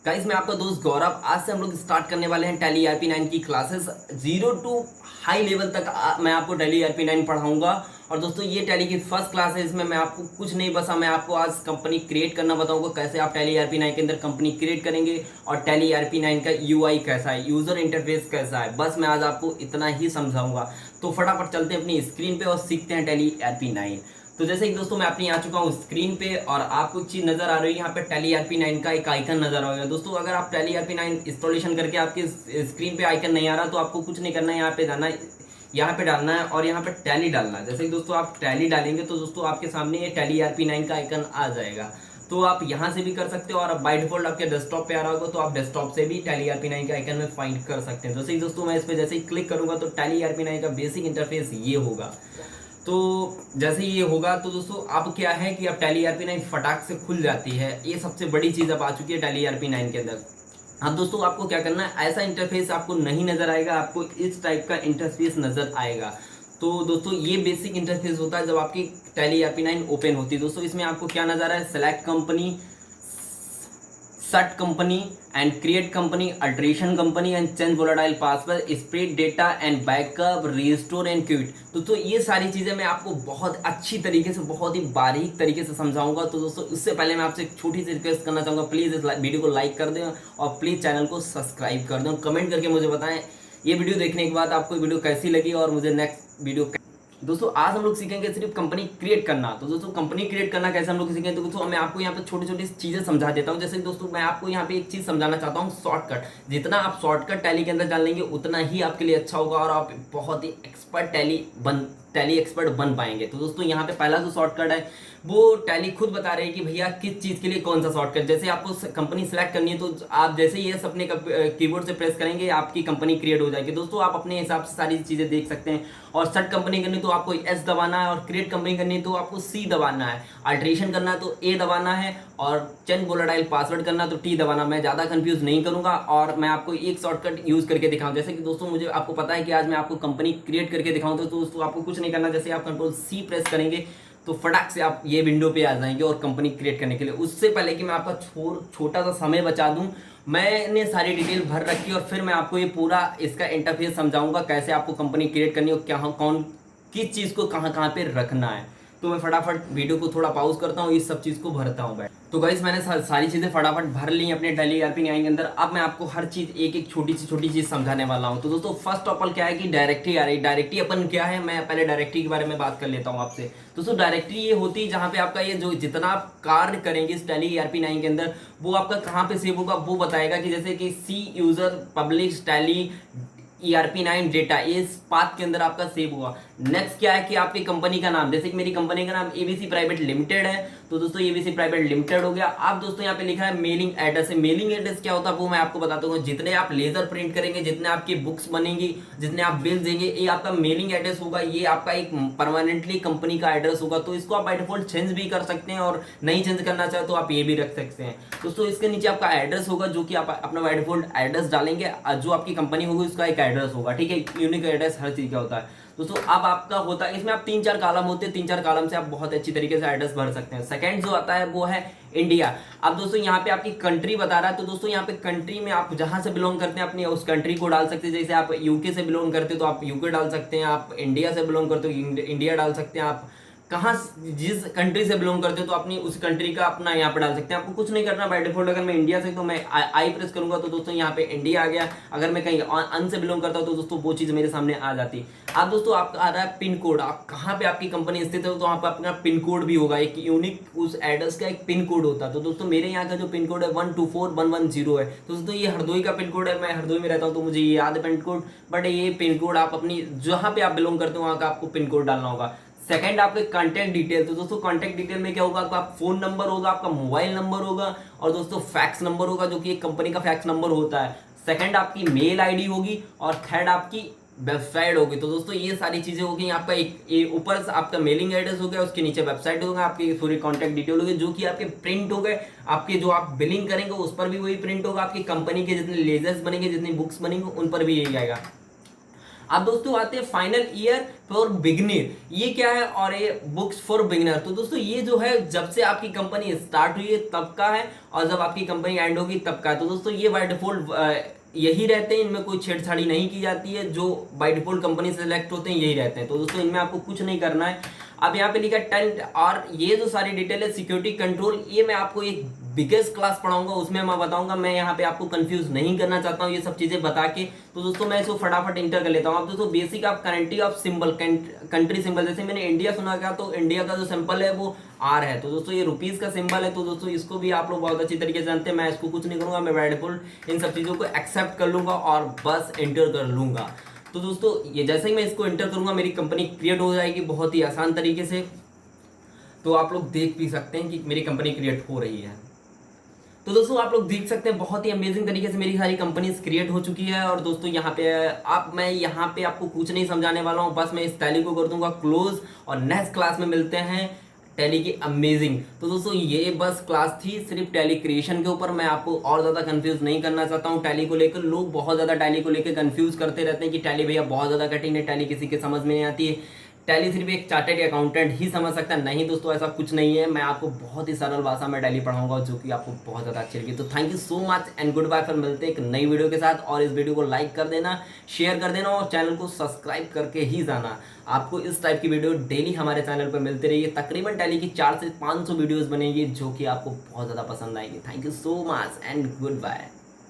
Guys मैं आपका दोस्त गौरव। आज से हम लोग स्टार्ट करने वाले हैं टैली ईआरपी 9 की classes. Zero to high level तक मैं आपको टैली ईआरपी 9 पढ़ाऊंगा। और दोस्तों ये टैली की फर्स्ट क्लास है। इसमें मैं आपको कुछ नहीं, बस मैं आपको आज कंपनी क्रिएट करना बताऊंगा, कैसे आप टैली ईआरपी 9 के अंदर कंपनी क्रिएट करेंगे और टैली ईआरपी 9 का यूआई कैसा है, यूजर इंटरफेस कैसा है। बस मैं आज आपको इतना ही समझाऊंगा। तो फटाफट चलते हैं अपनी स्क्रीन पे और सीखते हैं टैली ईआरपी 9। तो जैसे कि दोस्तों मैं अपनी आ चुका हूँ स्क्रीन पे और आपको एक चीज़ नजर आ रही है, यहाँ पे टैली ईआरपी 9 का एक आइकन नजर आ रहा है। दोस्तों अगर आप टैली ईआरपी 9 इंस्टॉलेशन करके आपके स्क्रीन पे आइकन नहीं आ रहा तो आपको कुछ नहीं करना है, यहाँ पे जाना है, यहाँ पे डालना है और यहाँ पे टैली डालना है। जैसे कि दोस्तों आप टैली डालेंगे तो दोस्तों आपके सामने ये टैली ईआरपी 9 का आइकन आ जाएगा। तो आप यहाँ से भी कर सकते हो और बाय डिफॉल्ट आपके डेस्कटॉप पे आ रहा होगा तो आप डेस्कटॉप से भी टैली ईआरपी 9 के आइकन में फाइंड कर सकते हैं। जैसे ही दोस्तों मैं इस पे जैसे ही क्लिक करूंगा तो टैली ईआरपी 9 का बेसिक इंटरफेस ये होगा। तो जैसे ये होगा तो दोस्तों अब क्या है कि अब टैली ईआरपी 9 फटाक से खुल जाती है। ये सबसे बड़ी चीज़ अब आ चुकी है टैली ईआरपी 9 के अंदर। अब दोस्तों आपको क्या करना है, ऐसा इंटरफेस आपको नहीं नजर आएगा, आपको इस टाइप का इंटरफेस नजर आएगा। तो दोस्तों ये बेसिक इंटरफेस होता है जब आपकी टैली ईआरपी 9 ओपन होती है। दोस्तों इसमें आपको क्या नजर आ रहा है, select company, set company and create company, alteration company and change volatile password, spread data and backup, restore and quit. दोस्तों ये सारी चीज़ें मैं आपको बहुत अच्छी तरीके से, बहुत ही बारीक तरीके से समझाऊंगा। तो दोस्तों उससे पहले मैं आपसे एक छोटी सी रिक्वेस्ट करना चाहूँगा, प्लीज़ इस वीडियो को लाइक कर दें और प्लीज़ चैनल को सब्सक्राइब कर दें। कमेंट करके मुझे बताएं ये वीडियो देखने के बाद आपको वीडियो कैसी लगी और मुझे नेक्स्ट वीडियो। दोस्तों आज हम लोग सीखेंगे सिर्फ कंपनी क्रिएट करना। तो दोस्तों कंपनी क्रिएट करना कैसे हम लोग सीखेंगे, तो दोस्तों मैं आपको यहाँ पे छोटी छोटी चीजें समझा देता हूँ। जैसे दोस्तों मैं आपको यहाँ पे एक चीज समझाना चाहता हूँ, शॉर्टकट। जितना आप शॉर्टकट टैली के अंदर जान लेंगे उतना ही आपके लिए अच्छा होगा और आप बहुत ही एक्सपर्ट टैली एक्सपर्ट बन पाएंगे। तो दोस्तों यहाँ पे पहला जो शॉर्टकट है वो टैली खुद बता रही है कि भैया किस चीज़ के लिए कौन सा शॉर्टकट। जैसे आपको कंपनी सेलेक्ट करनी है तो आप जैसे ही ये अपने कीबोर्ड से प्रेस करेंगे आपकी कंपनी क्रिएट हो जाएगी। दोस्तों आप अपने हिसाब से सारी चीज़ें देख सकते हैं। और सेट कंपनी करनी तो आपको एस दबाना है और क्रिएट कंपनी करनी तो आपको सी दबाना है, अल्ट्रेशन करना है तो ए दबाना है और चेंज वोलाटाइल पासवर्ड करना तो टी दबाना। मैं ज़्यादा कंफ्यूज नहीं करूंगा और मैं आपको एक शॉर्टकट यूज़ करके दिखाऊं। जैसे कि दोस्तों मुझे आपको पता है कि आज मैं आपको कंपनी क्रिएट करके दिखाऊं, तो दोस्तों आपको कुछ नहीं करना। जैसे आप कंट्रोल सी प्रेस करेंगे तो फटाक से आप ये विंडो पे आ जाएंगे और कंपनी क्रिएट करने के लिए। उससे पहले कि मैं आपका छोटा सा समय बचा दूं, मैंने सारी डिटेल भर रखी और फिर मैं आपको ये पूरा इसका इंटरफेस समझाऊंगा कैसे आपको कंपनी क्रिएट करनी है और क्या कौन किस चीज़ को कहाँ कहाँ पे रखना है। तो मैं फटाफट वीडियो को थोड़ा पॉज करता हूँ, इस सब चीज़ को भरता हूँ बैठ। तो गाइस मैंने सारी चीज़ें फटाफट भर ली अपने टैली ईआरपी 9 के अंदर। अब मैं आपको हर चीज़ एक एक छोटी चीज़ समझाने वाला हूँ। तो दोस्तों फर्स्ट ऑफ ऑल क्या है कि डायरेक्टरी आ रही है। डायरेक्टरी अपन क्या है, मैं पहले डायरेक्टरी के बारे में बात कर लेता हूँ आपसे। दोस्तों डायरेक्टरी ये होती है जहाँ पे आपका ये जो जितना आप कार्य करेंगे इस टैली ईआरपी 9 के अंदर वो आपका कहाँ पे सेव होगा वो बताएगा। कि जैसे कि C user publish Tally ERP 9 data, इस पाथ के अंदर आपका सेव हुआ। नेक्स्ट क्या है कि आपकी कंपनी का नाम, जैसे कि मेरी कंपनी का नाम एबीसी प्राइवेट लिमिटेड है तो दोस्तों एबीसी प्राइवेट लिमिटेड हो गया। आप दोस्तों यहाँ पे लिखा है मेलिंग एड्रेस है। मेलिंग एड्रेस क्या होता है वो मैं आपको बताता हूँ। जितने आप लेजर प्रिंट करेंगे, जितने आपकी बुक्स बनेंगी, जितने आप बिल देंगे, ये आपका मेलिंग एड्रेस होगा। ये आपका एक परमानेंटली कंपनी का एड्रेस होगा। तो इसको आप बाय डिफॉल्ट चेंज भी कर सकते हैं और नहीं चेंज करना चाहे तो आप ये भी रख सकते हैं। दोस्तों इसके नीचे आपका एड्रेस होगा जो कि आप अपना बाय डिफॉल्ट एड्रेस डालेंगे। जो आपकी कंपनी होगी उसका एक एड्रेस होगा, ठीक है, यूनिक एड्रेस हर चीज का होता है। दोस्तों अब आपका होता है इसमें आप 3-4 कॉलम होते हैं, 3-4 कॉलम से आप बहुत अच्छी तरीके से एड्रेस भर सकते हैं। सेकंड जो आता है वो है इंडिया। अब दोस्तों यहाँ पे आपकी कंट्री बता रहा है तो दोस्तों यहाँ पे कंट्री में आप जहां से बिलोंग करते हैं अपनी उस कंट्री को डाल सकते हैं। जैसे आप यूके से बिलोंग करते हो तो आप यूके डाल सकते हैं, आप इंडिया से बिलोंग करते हो इंडिया डाल सकते हैं, आप कहाँ जिस कंट्री से बिलोंग करते हो तो अपनी उस कंट्री का अपना यहाँ पे डाल सकते हैं। आपको कुछ नहीं करना बाय डिफॉल्ट। अगर मैं इंडिया से तो मैं आई प्रेस करूंगा तो दोस्तों यहाँ पे इंडिया आ गया। अगर मैं कहीं अन से बिलोंग करता हूँ तो दोस्तों वो चीज़ मेरे सामने आ जाती है। अब दोस्तों आपका आ रहा है पिन कोड, आप कहाँ पे आपकी कंपनी स्थित है तो वहाँ पे अपना पिन कोड भी होगा, एक यूनिक उस एड्रेस का एक पिन कोड होता है। तो दोस्तों मेरे यहाँ का जो पिन कोड है 124110 है। तो दोस्तों ये हरदोई का पिन कोड है, मैं हरदोई में रहता हूँ तो मुझे ये याद है पिन कोड। बट ये पिन कोड आप अपनी जहाँ पे आप बिलोंग करते हो वहाँ का आपको पिन कोड डालना होगा। सेकंड आपके कॉन्टैक्ट डिटेल। तो दोस्तों कॉन्टैक्ट डिटेल में क्या होगा, आपका फोन नंबर होगा, आपका मोबाइल नंबर होगा और दोस्तों फैक्स नंबर होगा जो कि एक कंपनी का फैक्स नंबर होता है। सेकंड आपकी मेल आईडी होगी और थर्ड आपकी वेबसाइट होगी। तो दोस्तों ये सारी चीजें होगी। आपका एक ऊपर से आपका मेलिंग एड्रेस हो गया, उसके नीचे वेबसाइट होगा, आपके पूरी कॉन्टैक्ट डिटेल होगी जो कि आपके प्रिंट हो गए। आपके जो आप बिलिंग करेंगे उस पर भी वही प्रिंट होगा। आपकी कंपनी के जितने लेजर्स बनेंगे, जितनी बुक्स बनेंगे उन पर भी यही आएगा। अब दोस्तों आते हैं फाइनल ईयर फॉर बिगिनर, ये क्या है, और ये बुक्स फॉर बिगिनर। तो दोस्तों ये जो है जब से आपकी कंपनी स्टार्ट हुई है तब का है, और जब आपकी कंपनी एंड होगी तब का है। तो दोस्तों ये बाय डिफॉल्ट यही रहते हैं, इनमें कोई छेड़छाड़ी नहीं की जाती है, जो बाय डिफॉल्ट कंपनी सेलेक्ट होते हैं यही रहते हैं। तो दोस्तों इनमें आपको कुछ नहीं करना है। अब यहाँ पे लिखा है 10, और ये जो सारी डिटेल है सिक्योरिटी कंट्रोल, ये मैं आपको एक बिगेस्ट क्लास पढ़ाऊंगा, उसमें मैं बताऊंगा। मैं यहाँ पे आपको कंफ्यूज नहीं करना चाहता हूँ ये सब चीजें बता के। तो दोस्तों मैं इसको फटाफट इंटर कर लेता हूँ। अब दोस्तों basic of country of symbol, country symbol, जैसे मैंने इंडिया सुना गया तो इंडिया का जो सिंबल है वो आर है। तो दोस्तों ये रुपीज का सिंबल है, तो दोस्तों इसको भी आप लोग बहुत अच्छी तरीके से जानते हैं। मैं इसको कुछ नहीं करूंगा, मैं बाय डिफॉल्ट इन सब चीजों को एक्सेप्ट कर लूंगा और बस एंटर कर लूंगा। तो दोस्तों ये जैसे ही मैं इसको एंटर करूंगा मेरी कंपनी क्रिएट हो जाएगी बहुत ही आसान तरीके से। तो आप लोग देख भी सकते हैं कि मेरी कंपनी क्रिएट हो रही है। तो दोस्तों आप लोग देख सकते हैं बहुत ही अमेजिंग तरीके से मेरी सारी कंपनीज क्रिएट हो चुकी है। और दोस्तों यहाँ पे मैं यहाँ पे आपको कुछ नहीं समझाने वाला हूँ, बस मैं इस टैली को कर दूंगा क्लोज, और नेक्स्ट क्लास में मिलते हैं टैली की अमेजिंग। तो दोस्तों ये बस क्लास थी सिर्फ टैली क्रिएशन के ऊपर, मैं आपको और ज़्यादा कंफ्यूज नहीं करना चाहता हूँ टैली को लेकर। लोग बहुत ज़्यादा टैली को लेकर कंफ्यूज करते रहते हैं कि टैली भैया बहुत ज़्यादा कठिन है, टैली किसी के समझ में नहीं आती है, टैली सिर्फ एक चार्टर्ड अकाउंटेंट ही समझ सकता है। नहीं दोस्तों ऐसा कुछ नहीं है, मैं आपको बहुत ही सरल भाषा में टैली पढ़ाऊंगा जो कि आपको बहुत ज़्यादा अच्छी लगी। तो thank you so much and goodbye, फिर मिलते हैं एक नई वीडियो के साथ। और इस वीडियो को लाइक कर देना, शेयर कर देना और चैनल को सब्सक्राइब करके ही जाना। आपको इस टाइप की वीडियो डेली हमारे चैनल पर मिलती रही है। तकरीबन टैली की 400 से 500 वीडियोज़ बनेंगी जो कि आपको बहुत ज़्यादा पसंद आएगी। Thank you so much and good bye.